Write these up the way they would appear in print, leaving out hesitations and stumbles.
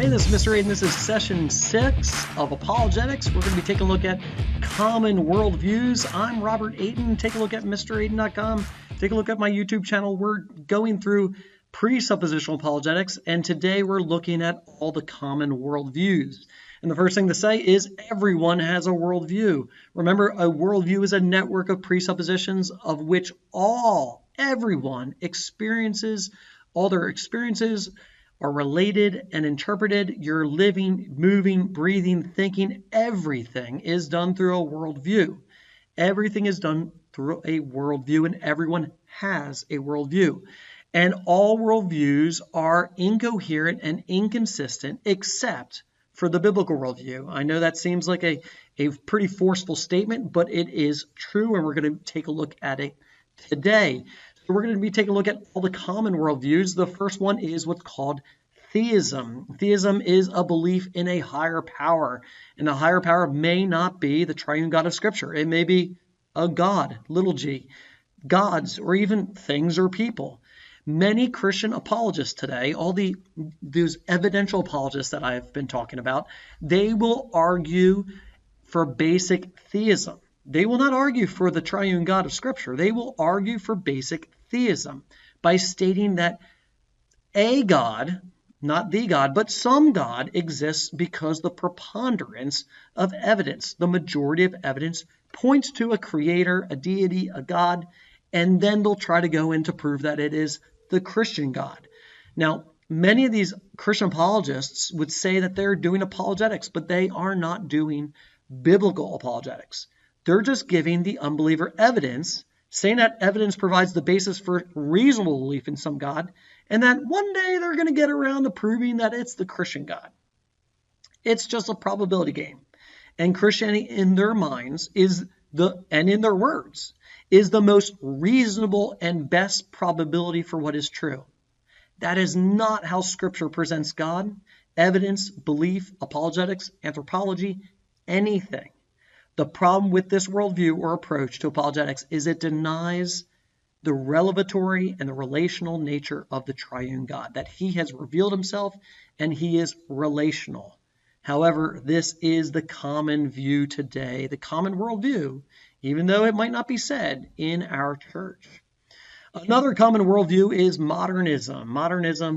Hey, this is Mr. Ayton. This is session 6 of Apologetics. We're going to be taking a look at common worldviews. I'm Robert Ayton. Take a look at MrAyton.com. Take a look at my YouTube channel. We're going through presuppositional apologetics, and today we're looking at all the common worldviews. And the first thing to say is everyone has a worldview. Remember, a worldview is a network of presuppositions of which everyone experiences, all their experiences are related and interpreted. Your living, moving, breathing, thinking, everything is done through a worldview. Everything is done through a worldview, and everyone has a worldview. And all worldviews are incoherent and inconsistent except for the biblical worldview. I know that seems like a pretty forceful statement, but it is true, and we're going to take a look at it today. So we're going to be taking a look at all the common worldviews. The first one is what's called theism. Theism is a belief in a higher power, and the higher power may not be the triune God of Scripture. It may be a God, little g, gods, or even things or people. Many Christian apologists today, those evidential apologists that I've been talking about, they will argue for basic theism. They will not argue for the triune God of Scripture. They will argue for basic theism by stating that a God, not the God, but some God exists because the preponderance of evidence, the majority of evidence, points to a creator, a deity, a God, and then they'll try to go in to prove that it is the Christian God. Now, many of these Christian apologists would say that they're doing apologetics, but they are not doing biblical apologetics. They're just giving the unbeliever evidence, saying that evidence provides the basis for reasonable belief in some God, and that one day they're going to get around to proving that it's the Christian God. It's just a probability game. And Christianity in their minds and in their words, is the most reasonable and best probability for what is true. That is not how Scripture presents God, evidence, belief, apologetics, anthropology, anything. The problem with this worldview or approach to apologetics is it denies the revelatory and the relational nature of the triune God, that he has revealed himself and he is relational. However, this is the common view today, the common worldview, even though it might not be said in our church. Another common worldview is modernism.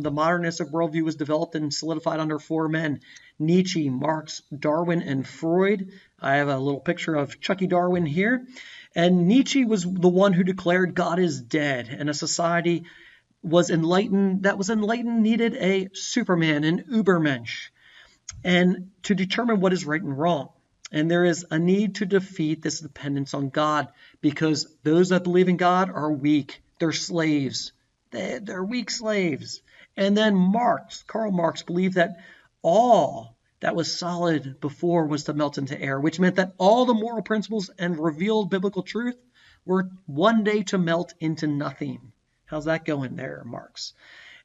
The modernistic worldview was developed and solidified under four men: Nietzsche, Marx, Darwin, and Freud. I have a little picture of Chucky Darwin here. And Nietzsche was the one who declared God is dead, and a society that was enlightened needed a Superman, an Übermensch, and to determine what is right and wrong. And there is a need to defeat this dependence on God, because those that believe in God are weak. They're slaves. They're weak slaves. And then Karl Marx believed that all that was solid before was to melt into air, which meant that all the moral principles and revealed biblical truth were one day to melt into nothing. How's that going there, Marx?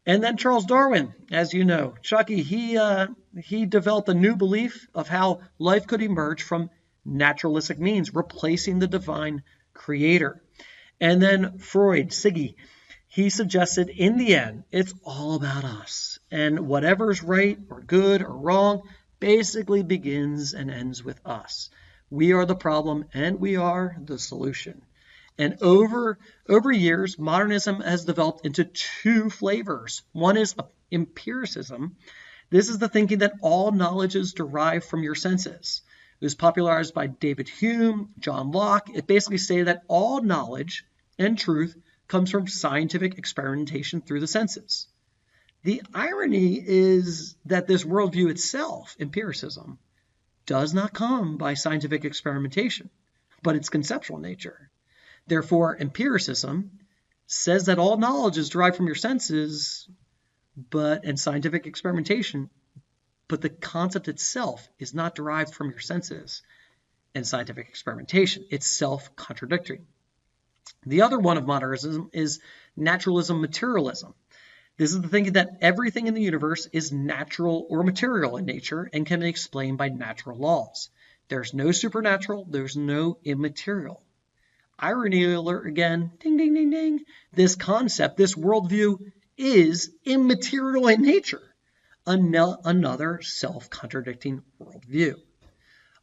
And then Charles Darwin, as you know, Chucky, he developed a new belief of how life could emerge from naturalistic means, replacing the divine creator. And then Freud, Siggy, he suggested in the end, it's all about us. And whatever's right or good or wrong basically begins and ends with us. We are the problem and we are the solution. And over years, modernism has developed into two flavors. One is empiricism. This is the thinking that all knowledge is derived from your senses. It was popularized by David Hume, John Locke. It basically stated that all knowledge and truth comes from scientific experimentation through the senses. The irony is that this worldview itself, empiricism, does not come by scientific experimentation, but its conceptual nature. Therefore, empiricism says that all knowledge is derived from your senses and scientific experimentation, but the concept itself is not derived from your senses and scientific experimentation. It's self-contradictory. The other one of modernism is naturalism, materialism. This is the thinking that everything in the universe is natural or material in nature and can be explained by natural laws. There's no supernatural, there's no immaterial. Irony alert again, ding, ding, ding, ding. This concept, this worldview is immaterial in nature. another self-contradicting worldview.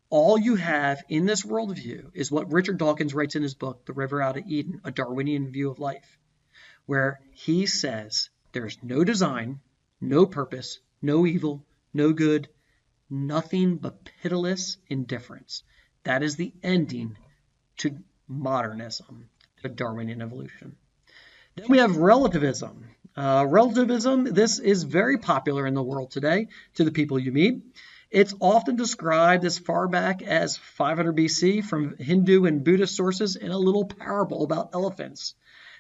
All you have in this worldview is what Richard Dawkins writes in his book, The River Out of Eden, A Darwinian View of Life, where he says there's no design, no purpose, no evil, no good, nothing but pitiless indifference. That is the ending to modernism, to Darwinian evolution. Then we have relativism. Relativism, this is very popular in the world today to the people you meet. It's often described as far back as 500 BC from Hindu and Buddhist sources in a little parable about elephants.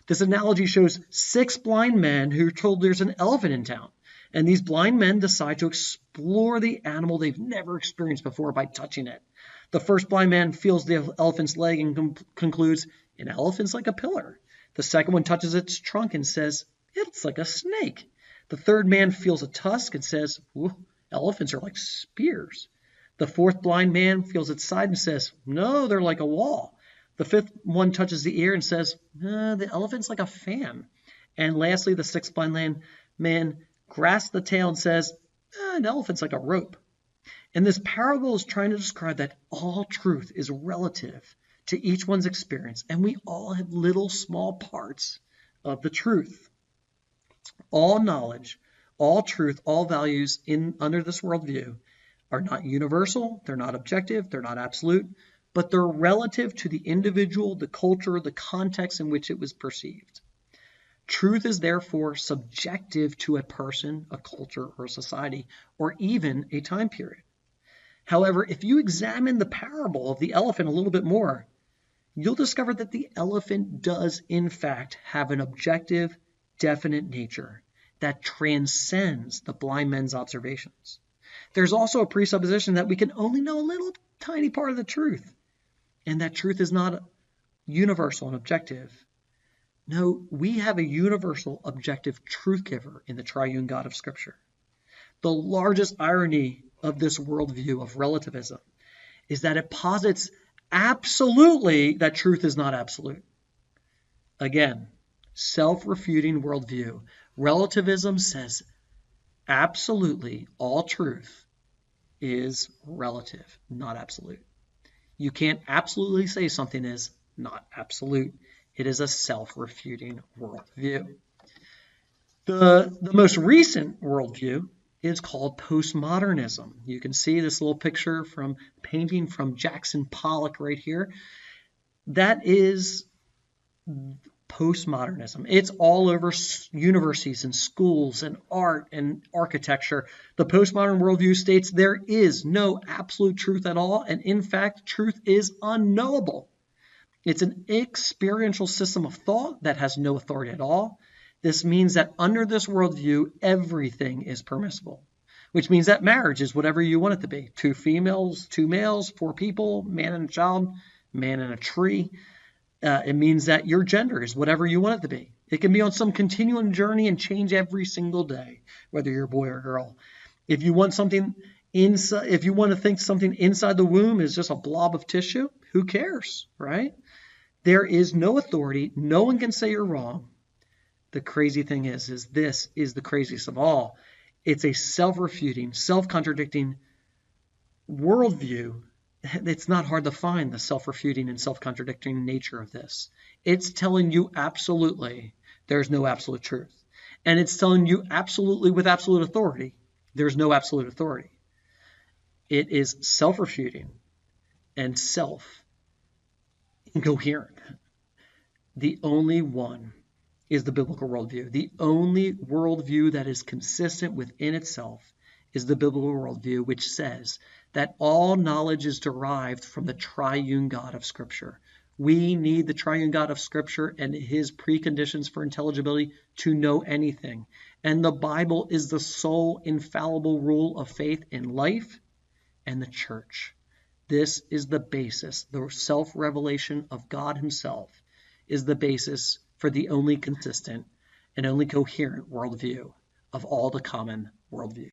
This analogy shows 6 blind men who are told there's an elephant in town. And these blind men decide to explore the animal they've never experienced before by touching it. The first blind man feels the elephant's leg and concludes, an elephant's like a pillar. The second one touches its trunk and says, it's like a snake. The third man feels a tusk and says, elephants are like spears. The fourth blind man feels its side and says, no, they're like a wall. The fifth one touches the ear and says, the elephant's like a fan. And lastly, the sixth blind man grasps the tail and says, an elephant's like a rope. And this parable is trying to describe that all truth is relative to each one's experience, and we all have little small parts of the truth. All knowledge, all truth, all values under this worldview are not universal, they're not objective, they're not absolute, but they're relative to the individual, the culture, the context in which it was perceived. Truth is therefore subjective to a person, a culture, or a society, or even a time period. However, if you examine the parable of the elephant a little bit more, you'll discover that the elephant does in fact have an objective, definite nature that transcends the blind men's observations. There's also a presupposition that we can only know a little tiny part of the truth, and that truth is not universal and objective. No, we have a universal, objective truth giver in the triune God of Scripture. The largest irony of this worldview of relativism is that it posits absolutely that truth is not absolute. Again, self-refuting worldview. Relativism says absolutely all truth is relative, not absolute. You can't absolutely say something is not absolute. It is a self-refuting worldview. The most recent worldview is called Postmodernism. You can see this little picture from painting from Jackson Pollock right here. That is Postmodernism. It's all over universities and schools and art and architecture. The postmodern worldview states there is no absolute truth at all, and in fact, truth is unknowable. It's an experiential system of thought that has no authority at all. This means that under this worldview, everything is permissible, which means that marriage is whatever you want it to be. 2 females, 2 males, 4 people, man and a child, man and a tree. It means that your gender is whatever you want it to be. It can be on some continuing journey and change every single day, whether you're a boy or a girl. If you want something inside, if you want to think something inside the womb is just a blob of tissue, who cares, right? There is no authority. No one can say you're wrong. The crazy thing is this is the craziest of all. It's a self-refuting, self-contradicting worldview. It's not hard to find the self-refuting and self-contradicting nature of this. It's telling you absolutely there's no absolute truth. And it's telling you absolutely with absolute authority there's no absolute authority. It is self-refuting and self-incoherent. The only one is the biblical worldview. The only worldview that is consistent within itself is the biblical worldview, which says that all knowledge is derived from the triune God of Scripture. We need the triune God of Scripture and his preconditions for intelligibility to know anything. And the Bible is the sole infallible rule of faith in life and the church. This is the basis. The self-revelation of God himself is the basis for the only consistent and only coherent worldview of all the common worldviews.